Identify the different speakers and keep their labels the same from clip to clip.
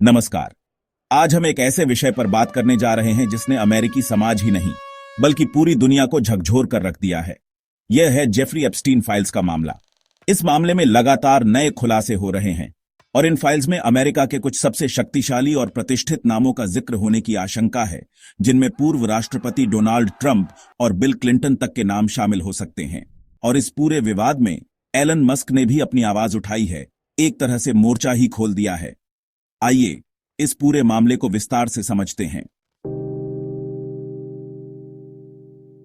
Speaker 1: नमस्कार। आज हम एक ऐसे विषय पर बात करने जा रहे हैं जिसने अमेरिकी समाज ही नहीं बल्कि पूरी दुनिया को झकझोर कर रख दिया है। यह है जेफरी एप्स्टीन फाइल्स का मामला। इस मामले में लगातार नए खुलासे हो रहे हैं और इन फाइल्स में अमेरिका के कुछ सबसे शक्तिशाली और प्रतिष्ठित नामों का जिक्र होने की आशंका है, जिनमें पूर्व राष्ट्रपति डोनाल्ड ट्रंप और बिल क्लिंटन तक के नाम शामिल हो सकते हैं। और इस पूरे विवाद में एलन मस्क ने भी अपनी आवाज उठाई है, एक तरह से मोर्चा ही खोल दिया है। आइए इस पूरे मामले को विस्तार से समझते हैं।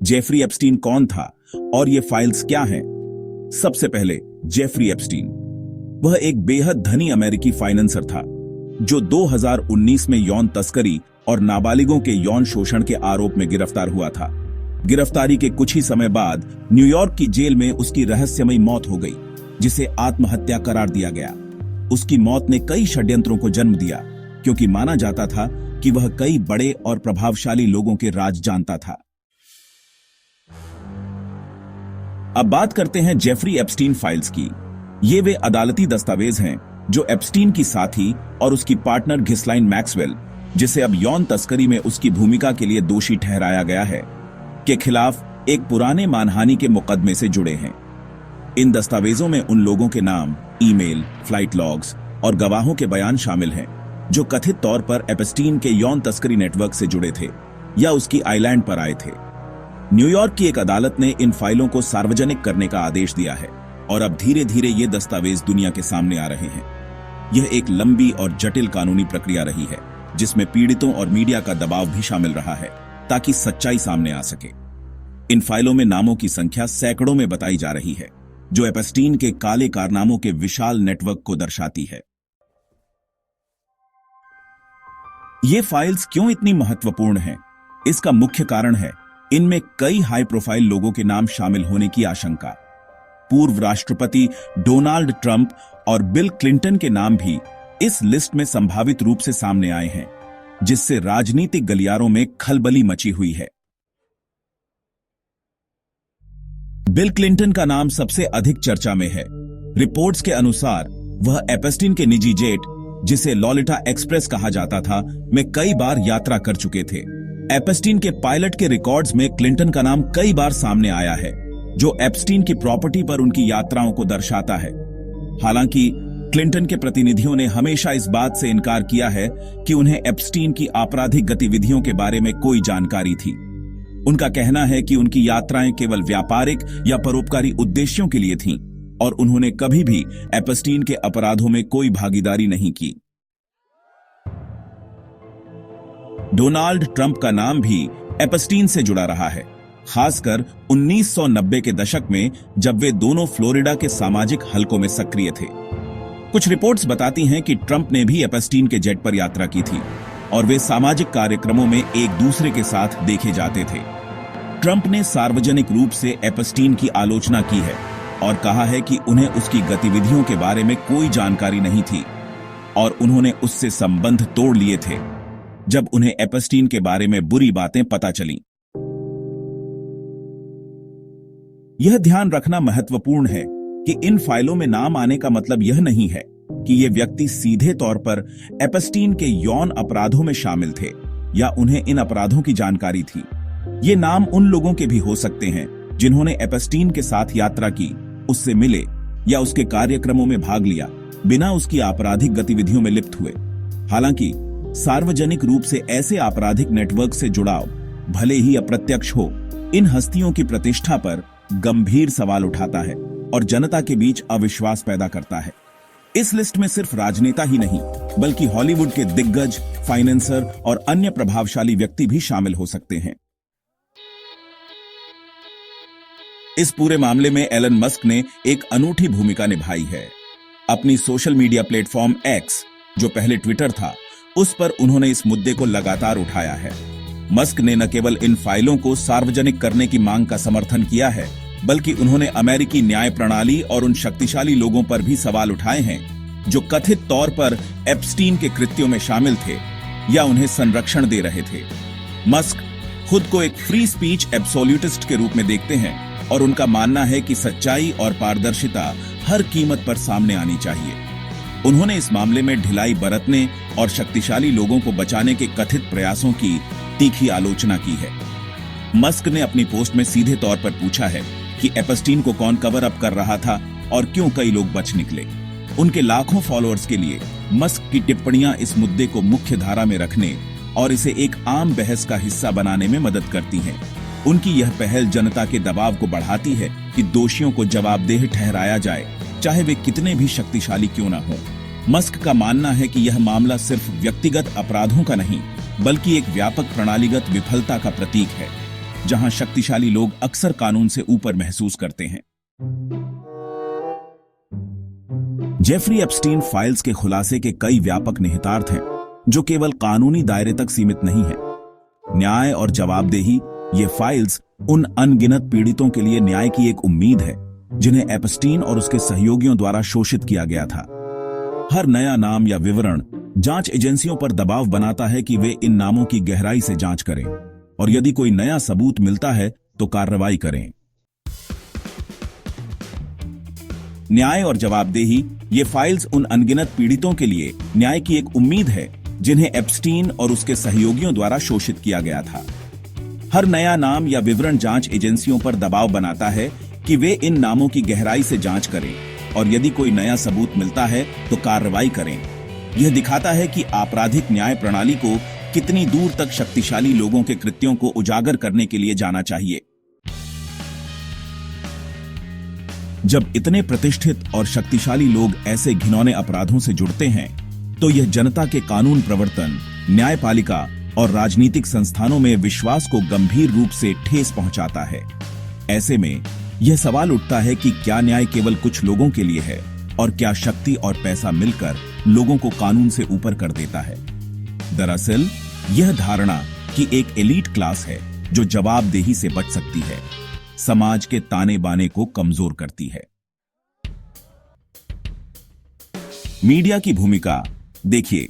Speaker 1: जेफरी एप्स्टीन कौन था और ये फाइल्स क्या हैं? सबसे पहले जेफरी एप्स्टीन, वह एक बेहद धनी अमेरिकी फाइनेंसर था जो 2019 में यौन तस्करी और नाबालिगों के यौन शोषण के आरोप में गिरफ्तार हुआ था। गिरफ्तारी के कुछ ही समय बाद न्यूयॉर्क की जेल में उसकी रहस्यमयी मौत हो गई, जिसे आत्महत्या करार दिया गया। उसकी मौत ने कई षड्यंत्रों को जन्म दिया, क्योंकि माना जाता था कि वह कई बड़े और प्रभावशाली लोगों के राज जानता था। अब बात करते हैं जेफरी एप्स्टीन फाइल्स की। ये वे अदालती दस्तावेज हैं जो एप्स्टीन की साथी और उसकी पार्टनर घिस्लाइन मैक्सवेल, जिसे अब यौन तस्करी में उसकी भूमिका के लिए दोषी ठहराया गया है, के खिलाफ एक पुराने मानहानि के मुकदमे से जुड़े हैं। इन दस्तावेजों में उन लोगों के नाम, ईमेल, फ्लाइट लॉग्स और गवाहों के बयान शामिल हैं जो कथित तौर पर एप्स्टीन के यौन तस्करी नेटवर्क से जुड़े थे या उसकी आइलैंड पर आए थे। न्यूयॉर्क की एक अदालत ने इन फाइलों को सार्वजनिक करने का आदेश दिया है और अब धीरे धीरे ये दस्तावेज दुनिया के सामने आ रहे हैं। यह एक लंबी और जटिल कानूनी प्रक्रिया रही है, जिसमें पीड़ितों और मीडिया का दबाव भी शामिल रहा है ताकि सच्चाई सामने आ सके। इन फाइलों में नामों की संख्या सैकड़ों में बताई जा रही है, जो एप्स्टीन के काले कारनामों के विशाल नेटवर्क को दर्शाती है। ये फाइल्स क्यों इतनी महत्वपूर्ण हैं? इसका मुख्य कारण है इनमें कई हाई प्रोफाइल लोगों के नाम शामिल होने की आशंका। पूर्व राष्ट्रपति डोनाल्ड ट्रंप और बिल क्लिंटन के नाम भी इस लिस्ट में संभावित रूप से सामने आए हैं, जिससे राजनीतिक गलियारों में खलबली मची हुई है। बिल क्लिंटन का नाम सबसे अधिक चर्चा में है। रिपोर्ट्स के अनुसार वह एप्स्टीन के निजी जेट, जिसे लॉलिटा एक्सप्रेस कहा जाता था, में कई बार यात्रा कर चुके थे। एप्स्टीन के पायलट के रिकॉर्ड्स में क्लिंटन का नाम कई बार सामने आया है, जो एप्स्टीन की प्रॉपर्टी पर उनकी यात्राओं को दर्शाता है। हालांकि क्लिंटन के प्रतिनिधियों ने हमेशा इस बात से इनकार किया है कि उन्हें एप्स्टीन की आपराधिक गतिविधियों के बारे में कोई जानकारी थी। उनका कहना है कि उनकी यात्राएं केवल व्यापारिक या परोपकारी उद्देश्यों के लिए थीं और उन्होंने कभी भी एप्स्टीन के अपराधों में कोई भागीदारी नहीं की। डोनाल्ड ट्रंप का नाम भी एप्स्टीन से जुड़ा रहा है, खासकर 1990 के दशक में, जब वे दोनों फ्लोरिडा के सामाजिक हलकों में सक्रिय थे। कुछ रिपोर्ट्स बताती हैं कि ट्रंप ने भी एप्स्टीन के जेट पर यात्रा की थी और वे सामाजिक कार्यक्रमों में एक दूसरे के साथ देखे जाते थे। ट्रंप ने सार्वजनिक रूप से एप्स्टीन की आलोचना की है और कहा है कि उन्हें उसकी गतिविधियों के बारे में कोई जानकारी नहीं थी और उन्होंने उससे संबंध तोड़ लिए थे जब उन्हें एप्स्टीन के बारे में बुरी बातें पता चलीं। यह ध्यान रखना महत्वपूर्ण है कि इन फाइलों में नाम आने का मतलब यह नहीं है कि ये व्यक्ति सीधे तौर पर एप्स्टीन के यौन अपराधों में शामिल थे या उन्हें इन अपराधों की जानकारी थी। ये नाम उन लोगों के भी हो सकते हैं जिन्होंने एप्स्टीन के साथ यात्रा की, उससे मिले या उसके कार्यक्रमों में भाग लिया, बिना उसकी आपराधिक गतिविधियों में लिप्त हुए। हालांकि सार्वजनिक रूप से ऐसे आपराधिक नेटवर्क से जुड़ाव, भले ही अप्रत्यक्ष हो, इन हस्तियों की प्रतिष्ठा पर गंभीर सवाल उठाता है और जनता के बीच अविश्वास पैदा करता है। इस लिस्ट में सिर्फ राजनेता ही नहीं, बल्कि हॉलीवुड के दिग्गज, फाइनेंसर और अन्य प्रभावशाली व्यक्ति भी शामिल हो सकते हैं। इस पूरे मामले में एलन मस्क ने एक अनूठी भूमिका निभाई है। अपनी सोशल मीडिया प्लेटफॉर्म एक्स, जो पहले ट्विटर था, उस पर उन्होंने इस मुद्दे को लगातार उठाया है। मस्क ने न केवल इन फाइलों को सार्वजनिक करने की मांग का समर्थन किया है, बल्कि उन्होंने अमेरिकी न्याय प्रणाली और उन शक्तिशाली लोगों पर भी सवाल उठाए हैं जो कथित तौर पर एप्स्टीन के कृत्यों में शामिल थे या उन्हें संरक्षण दे रहे थे। मस्क खुद को एक फ्री स्पीच एब्सोल्यूटिस्ट के रूप में देखते हैं और उनका मानना है कि सच्चाई और पारदर्शिता हर कीमत पर सामने आनी चाहिए। उन्होंने इस मामले में ढिलाई बरतने और शक्तिशाली लोगों को बचाने के कथित प्रयासों की तीखी आलोचना की है। मस्क ने अपनी पोस्ट में सीधे तौर पर पूछा है कि एपस्टीन को कौन कवर अप कर रहा था और क्यों कई लोग बच निकले। उनके लाखों फॉलोअर्स के लिए मस्क की टिप्पणियां इस मुद्दे को मुख्य धारा में रखने और इसे एक आम बहस का हिस्सा बनाने में मदद करती हैं। उनकी यह पहल जनता के दबाव को बढ़ाती है कि दोषियों को जवाबदेह ठहराया जाए, चाहे वे कितने भी शक्तिशाली क्यों न हों। मस्क का मानना है कि यह मामला सिर्फ व्यक्तिगत अपराधों का नहीं, बल्कि एक व्यापक प्रणालीगत विफलता का प्रतीक है, जहां शक्तिशाली लोग अक्सर कानून से ऊपर महसूस करते हैं। जेफरी एप्स्टीन फाइल्स के खुलासे के कई व्यापक निहितार्थ हैं, जो केवल कानूनी दायरे तक सीमित नहीं है। न्याय और जवाबदेही, ये फाइल्स उन अनगिनत पीड़ितों के लिए न्याय की एक उम्मीद है जिन्हें एप्स्टीन और उसके सहयोगियों द्वारा शोषित किया गया था। हर नया नाम या विवरण जांच एजेंसियों पर दबाव बनाता है कि वे इन नामों की गहराई से जांच करें और यदि कोई नया सबूत मिलता है तो कार्रवाई करें। न्याय और जवाबदेही, ये फाइल्स उन अनगिनत पीड़ितों के लिए न्याय की एक उम्मीद है जिन्हें एप्स्टीन और उसके सहयोगियों द्वारा शोषित किया गया था। हर नया नाम या विवरण जांच एजेंसियों पर दबाव बनाता है कि वे इन नामों की गहराई से जांच करें और यदि कोई नया सबूत मिलता है तो कार्रवाई करें। यह दिखाता है कि आपराधिक न्याय प्रणाली को कितनी दूर तक शक्तिशाली लोगों के कृत्यों को उजागर करने के लिए जाना चाहिए। जब इतने प्रतिष्ठित और शक्तिशाली लोग ऐसे घिनौने अपराधों से जुड़ते हैं, तो यह जनता के कानून प्रवर्तन, न्यायपालिका और राजनीतिक संस्थानों में विश्वास को गंभीर रूप से ठेस पहुंचाता है। ऐसे में यह सवाल उठता है कि क्या न्याय केवल कुछ लोगों के लिए है और क्या शक्ति और पैसा मिलकर लोगों को कानून से ऊपर कर देता है। दरअसल यह धारणा कि एक एलीट क्लास है जो जवाबदेही से बच सकती है, समाज के ताने बाने को कमजोर करती है। मीडिया की भूमिका देखिए,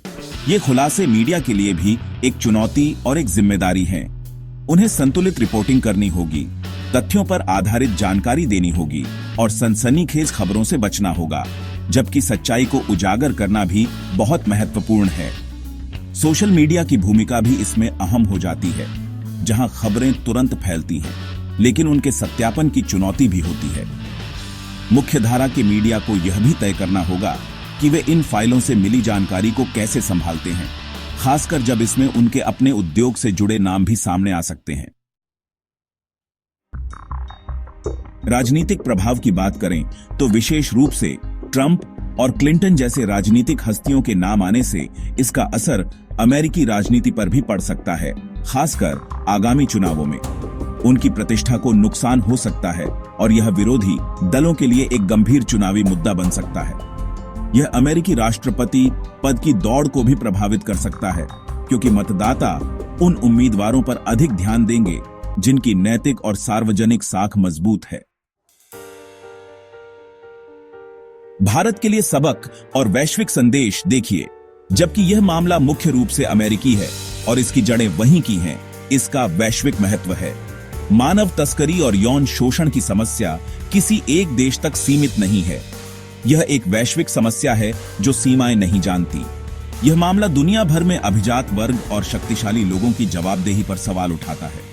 Speaker 1: ये खुलासे मीडिया के लिए भी एक चुनौती और एक जिम्मेदारी है। उन्हें संतुलित रिपोर्टिंग करनी होगी, तथ्यों पर आधारित जानकारी देनी होगी और सनसनीखेज खबरों से बचना होगा, जबकि सच्चाई को उजागर करना भी बहुत महत्वपूर्ण है। सोशल मीडिया की भूमिका भी इसमें अहम हो जाती है, जहां खबरें तुरंत फैलती हैं, लेकिन उनके सत्यापन की चुनौती भी होती है। मुख्यधारा के मीडिया को यह भी तय करना होगा कि वे इन फाइलों से मिली जानकारी को कैसे संभालते हैं, खासकर जब इसमें उनके अपने उद्योग से जुड़े नाम भी सामने आ सकते हैं। राजनीतिक प्रभाव की बात करें तो विशेष रूप से ट्रंप और क्लिंटन जैसे राजनीतिक हस्तियों के नाम आने से इसका असर अमेरिकी राजनीति पर भी पड़ सकता है, खासकर आगामी चुनावों में। उनकी प्रतिष्ठा को नुकसान हो सकता है और यह विरोधी दलों के लिए एक गंभीर चुनावी मुद्दा बन सकता है। यह अमेरिकी राष्ट्रपति पद की दौड़ को भी प्रभावित कर सकता है, क्योंकि मतदाता उन उम्मीदवारों पर अधिक ध्यान देंगे जिनकी नैतिक और सार्वजनिक साख मजबूत है। भारत के लिए सबक और वैश्विक संदेश देखिए, जबकि यह मामला मुख्य रूप से अमेरिकी है और इसकी जड़ें वहीं की हैं, इसका वैश्विक महत्व है। मानव तस्करी और यौन शोषण की समस्या किसी एक देश तक सीमित नहीं है। यह एक वैश्विक समस्या है जो सीमाएं नहीं जानती। यह मामला दुनिया भर में अभिजात वर्ग और शक्तिशाली लोगों की जवाबदेही पर सवाल उठाता है।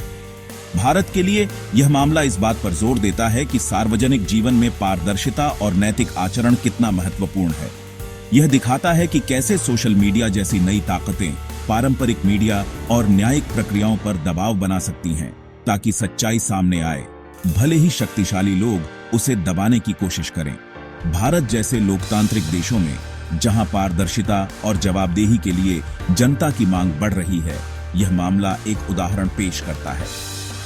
Speaker 1: भारत के लिए यह मामला इस बात पर जोर देता है कि सार्वजनिक जीवन में पारदर्शिता और नैतिक आचरण कितना महत्वपूर्ण है। यह दिखाता है कि कैसे सोशल मीडिया जैसी नई ताकतें पारंपरिक मीडिया और न्यायिक प्रक्रियाओं पर दबाव बना सकती हैं, ताकि सच्चाई सामने आए, भले ही शक्तिशाली लोग उसे दबाने की कोशिश करें। भारत जैसे लोकतांत्रिक देशों में, जहां पारदर्शिता और जवाबदेही के लिए जनता की मांग बढ़ रही है, यह मामला एक उदाहरण पेश करता है।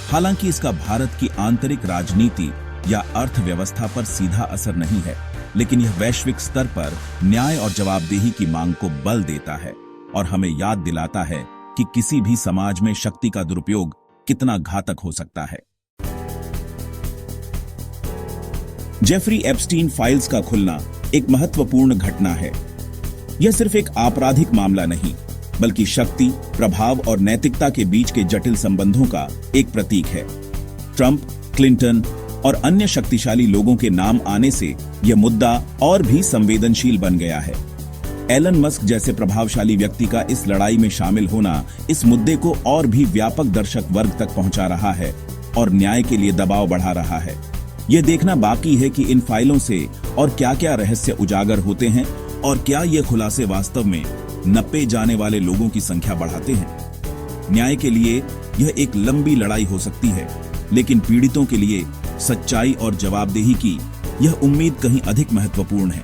Speaker 1: हालांकि इसका भारत की आंतरिक राजनीति या अर्थव्यवस्था पर सीधा असर नहीं है, लेकिन यह वैश्विक स्तर पर न्याय और जवाबदेही की मांग को बल देता है और हमें याद दिलाता है कि किसी भी समाज में शक्ति का दुरुपयोग कितना घातक हो सकता है। जेफरी एप्स्टीन फाइल्स का खुलना एक महत्वपूर्ण घटना है। यह सिर्फ एक आपराधिक मामला नहीं, बल्कि शक्ति, प्रभाव और नैतिकता के बीच के जटिल संबंधों का एक प्रतीक है। ट्रंप, क्लिंटन और अन्य शक्तिशाली लोगों के नाम आने से यह मुद्दा और भी संवेदनशील बन गया है। एलन मस्क जैसे प्रभावशाली व्यक्ति का इस लड़ाई में शामिल होना इस मुद्दे को और भी व्यापक दर्शक वर्ग तक पहुंचा रहा है और न्याय के लिए दबाव बढ़ा रहा है। यह देखना बाकी है कि इन फाइलों से और क्या-क्या रहस्य उजागर होते हैं और क्या ये खुलासे वास्तव में नपे जाने वाले लोगों की संख्या बढ़ाते हैं। न्याय के लिए यह एक लंबी लड़ाई हो सकती है, लेकिन पीड़ितों के लिए सच्चाई और जवाबदेही की यह उम्मीद कहीं अधिक महत्वपूर्ण है।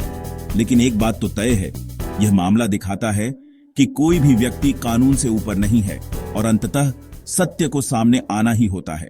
Speaker 1: लेकिन एक बात तो तय है, यह मामला दिखाता है कि कोई भी व्यक्ति कानून से ऊपर नहीं है और अंततः सत्य को सामने आना ही होता है।